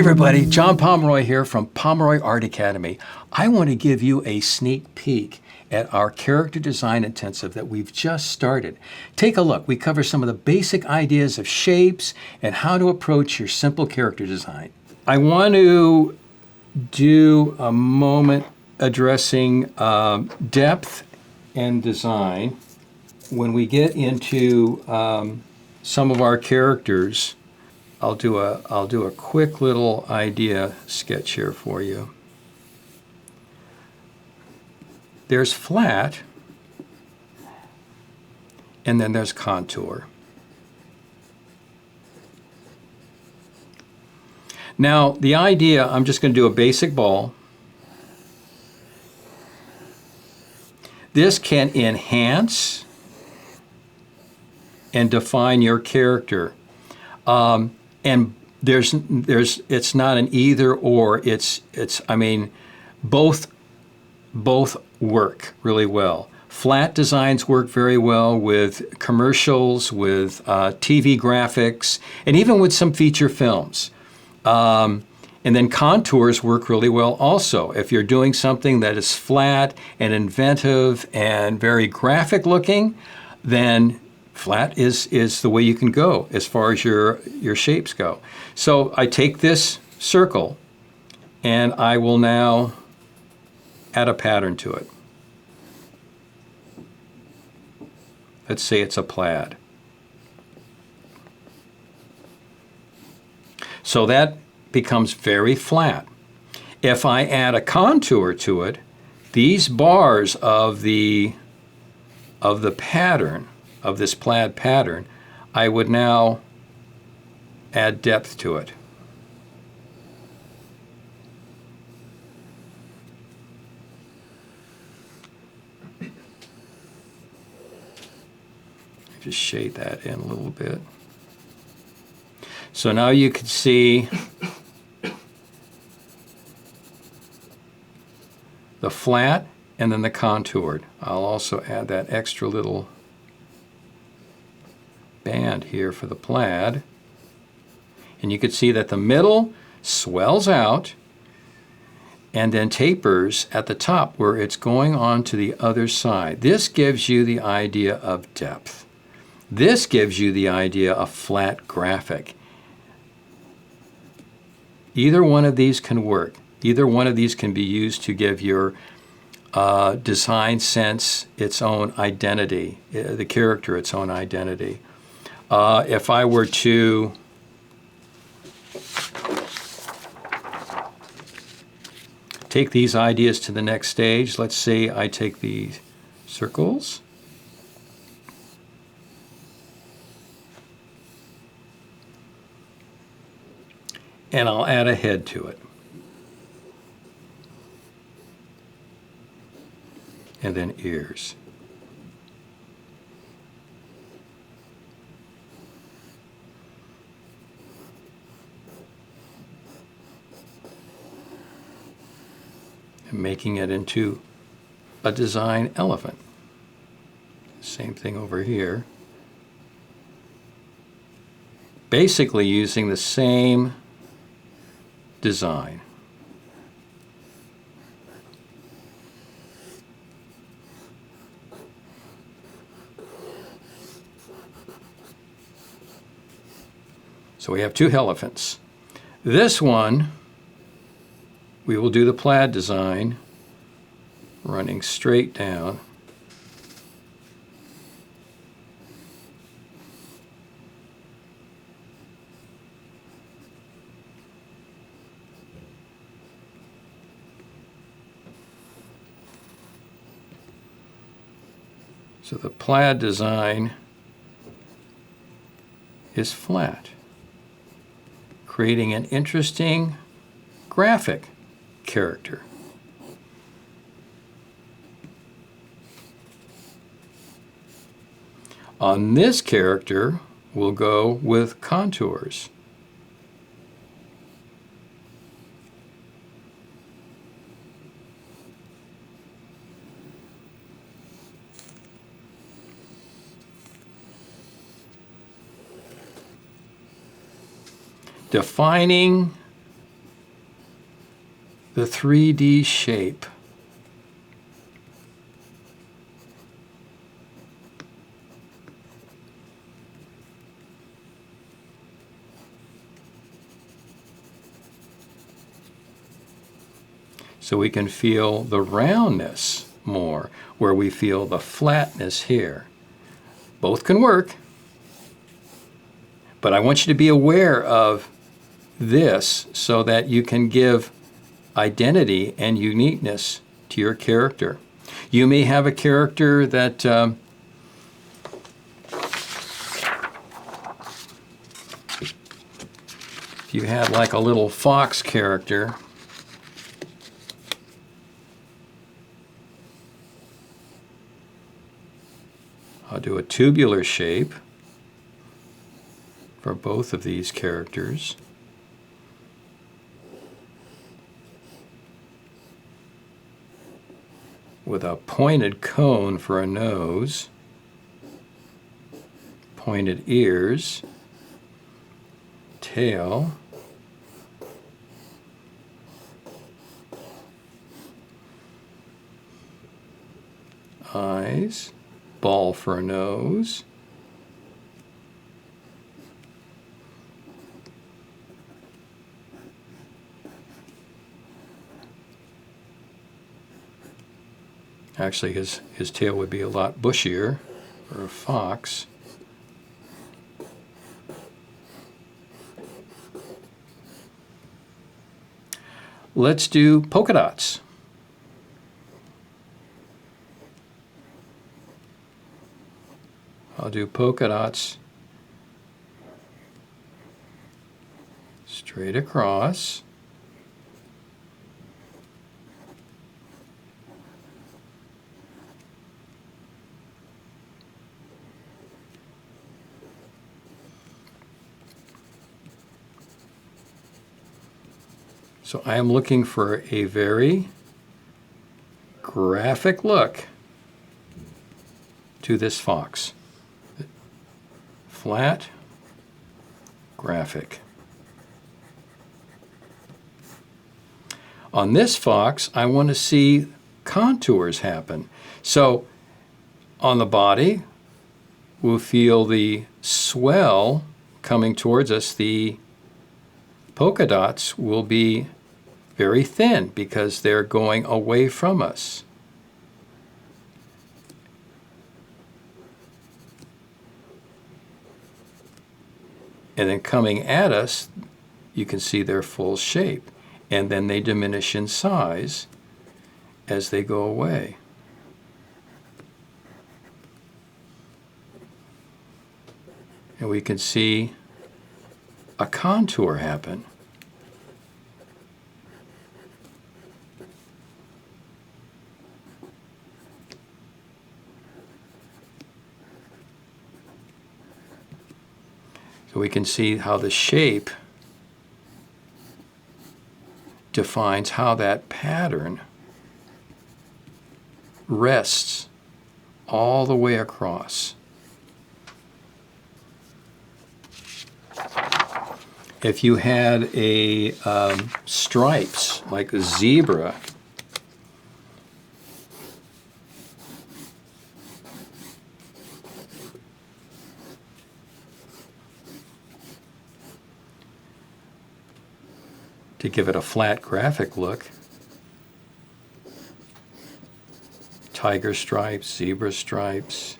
everybody, John Pomeroy here from Pomeroy Art Academy. I want to give you a sneak peek at our character design intensive that we've just started. Take a look. We cover some of the basic ideas of shapes and how to approach your simple character design. I want to do a moment addressing depth and design. When we get into some of our characters, I'll do a quick little idea sketch here for you. There's flat, and then there's contour. Now, the idea, I'm just going to do a basic ball. This can enhance and define your character. And it's not an either or. I mean, both work really well. Flat designs work very well with commercials, with TV graphics, and even with some feature films. And then contours work really well also. If you're doing something that is flat and inventive and very graphic looking, then flat is the way you can go as far as your shapes go. So I take this circle and I will now add a pattern to it. Let's say it's a plaid. So that becomes very flat. If I add a contour to it, these bars of the pattern, of this plaid pattern, I would now add depth to it. Just shade that in a little bit. So now you can see the flat and then the contoured. I'll also add that extra little band here for the plaid. And you can see that the middle swells out and then tapers at the top where it's going on to the other side. This gives you the idea of depth. This gives you the idea of flat graphic. Either one of these can work. Either one of these can be used to give your design sense its own identity, the character its own identity. If I were to take these ideas to the next stage, let's say I take these circles and I'll add a head to it. And then ears. And making it into a design elephant. Same thing over here. Basically using the same design. So we have two elephants. This one, we will do the plaid design running straight down. So the plaid design is flat, creating an interesting graphic character. On this character, we'll go with contours. Defining 3D shape. So we can feel the roundness more, where we feel the flatness here. Both can work, but I want you to be aware of this so that you can give identity and uniqueness to your character. You may have a character that if you had like a little fox character, I'll do a tubular shape for both of these characters. With a pointed cone for a nose, pointed ears, tail, eyes, ball for a nose, actually his tail would be a lot bushier for a fox. Let's do polka dots. I'll do polka dots straight across. So I am looking for a very graphic look to this fox. Flat, graphic. On this fox, I want to see contours happen. So on the body, we'll feel the swell coming towards us. The polka dots will be very thin because they're going away from us. And then coming at us, you can see their full shape. And then they diminish in size as they go away. And we can see a contour happen. So we can see how the shape defines how that pattern rests all the way across. If you had a stripes, like a zebra, to give it a flat graphic look, tiger stripes, zebra stripes,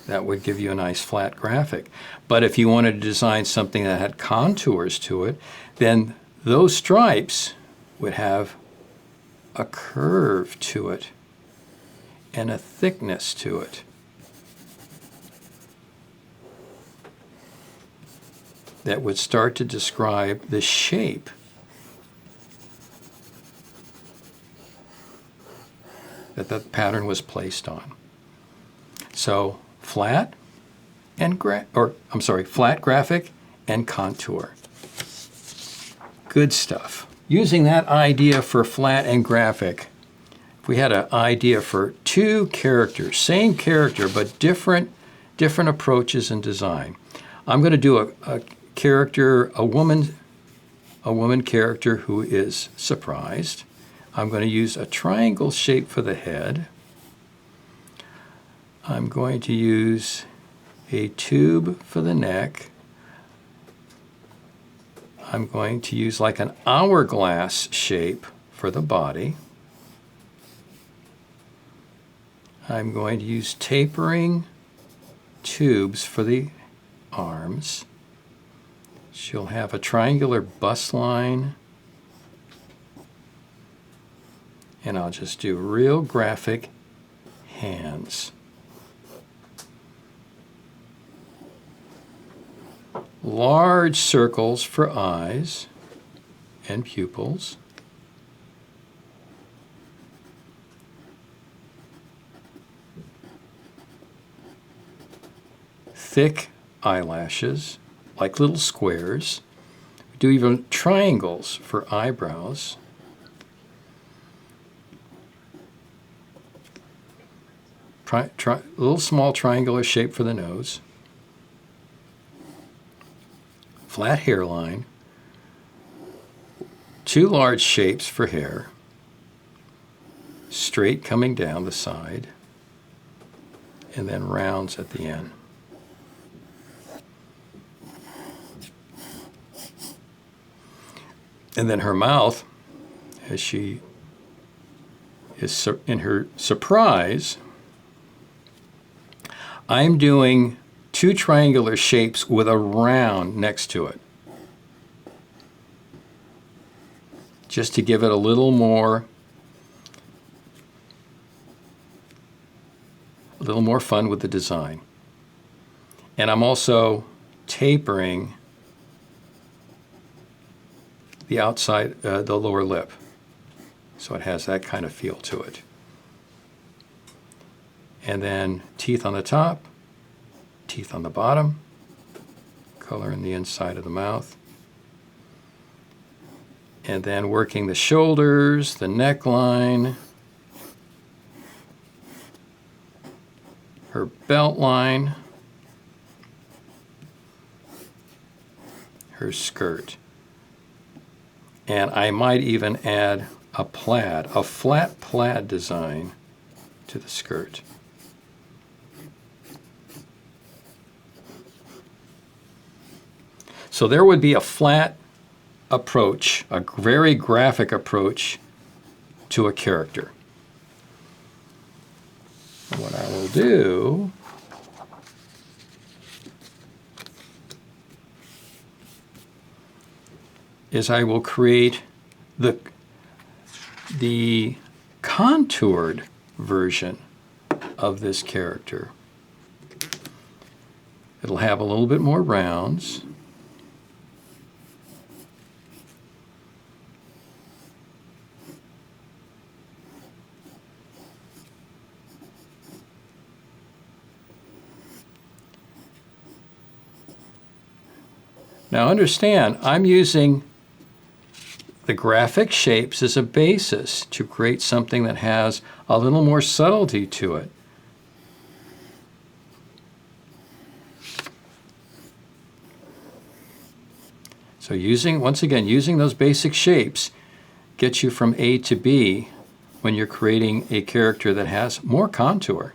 that would give you a nice flat graphic. But if you wanted to design something that had contours to it, then those stripes would have a curve to it and a thickness to it. That would start to describe the shape that the pattern was placed on. So flat and flat graphic and contour. Good stuff. Using that idea for flat and graphic, if we had an idea for two characters, same character but different approaches in design. I'm going to do a character, a woman character who is surprised. I'm going to use a triangle shape for the head. I'm going to use a tube for the neck. I'm going to use like an hourglass shape for the body. I'm going to use tapering tubes for the arms. She'll have a triangular bust line. And I'll just do real graphic hands. Large circles for eyes and pupils. Thick eyelashes, like little squares. We do even triangles for eyebrows. Little small triangular shape for the nose. Flat hairline. Two large shapes for hair. Straight coming down the side. And then rounds at the end. And then her mouth, as she is in her surprise, I'm doing two triangular shapes with a round next to it, just to give it a little more fun with the design. And I'm also tapering the outside, the lower lip, so it has that kind of feel to it. And then teeth on the top, teeth on the bottom, color in the inside of the mouth. And then working the shoulders, the neckline, her belt line, her skirt. And I might even add a flat plaid design to the skirt. So there would be a flat approach, a very graphic approach to a character. And what I will do is I will create the contoured version of this character. It'll have a little bit more rounds. Now understand, I'm using the graphic shapes as a basis to create something that has a little more subtlety to it. So once again, using those basic shapes gets you from A to B when you're creating a character that has more contour.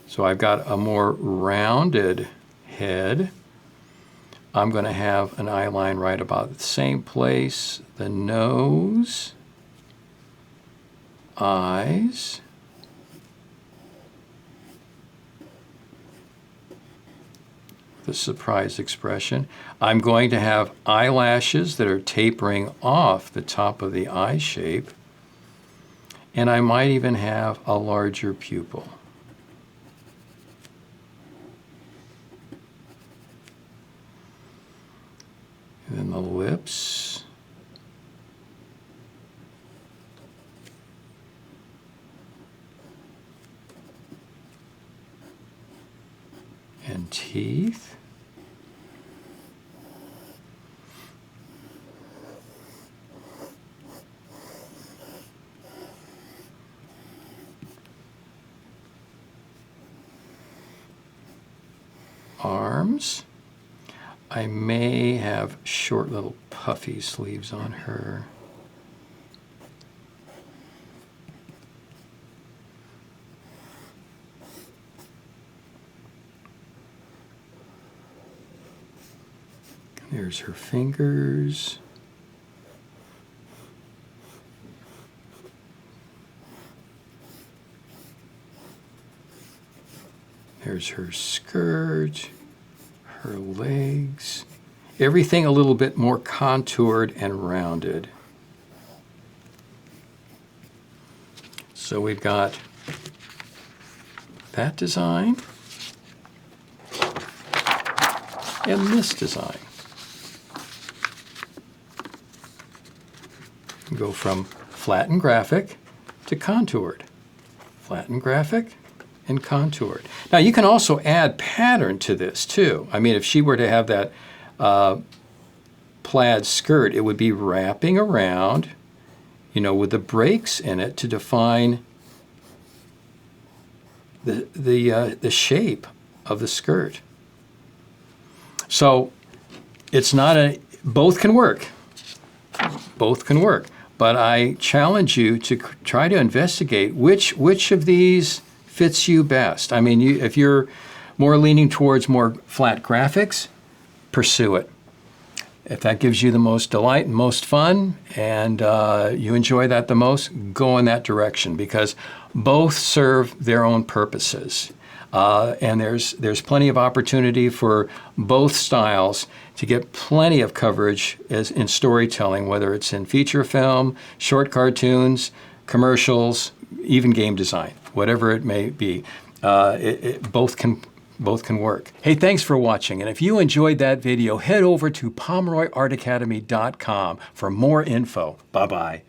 So I've got a more rounded head. I'm going to have an eye line right about the same place. The nose, eyes, the surprised expression. I'm going to have eyelashes that are tapering off the top of the eye shape. And I might even have a larger pupil. And then the lips. And teeth. arms. I may have short little puffy sleeves on her. There's her fingers. There's her skirt, her legs. Everything a little bit more contoured and rounded. So we've got that design and this design. Go from flat and graphic to contoured. Flat and graphic and contoured. Now you can also add pattern to this too. I mean, if she were to have that plaid skirt, it would be wrapping around, you know, with the breaks in it to define the shape of the skirt. So it's not both can work. Both can work. But I challenge you to try to investigate which of these fits you best. I mean, if you're more leaning towards more flat graphics, pursue it. If that gives you the most delight and most fun, and you enjoy that the most, go in that direction, because both serve their own purposes. And there's plenty of opportunity for both styles to get plenty of coverage in storytelling, whether it's in feature film, short cartoons, commercials, even game design, whatever it may be. Both can work. Hey, thanks for watching. And if you enjoyed that video, head over to PomeroyArtAcademy.com for more info. Bye-bye.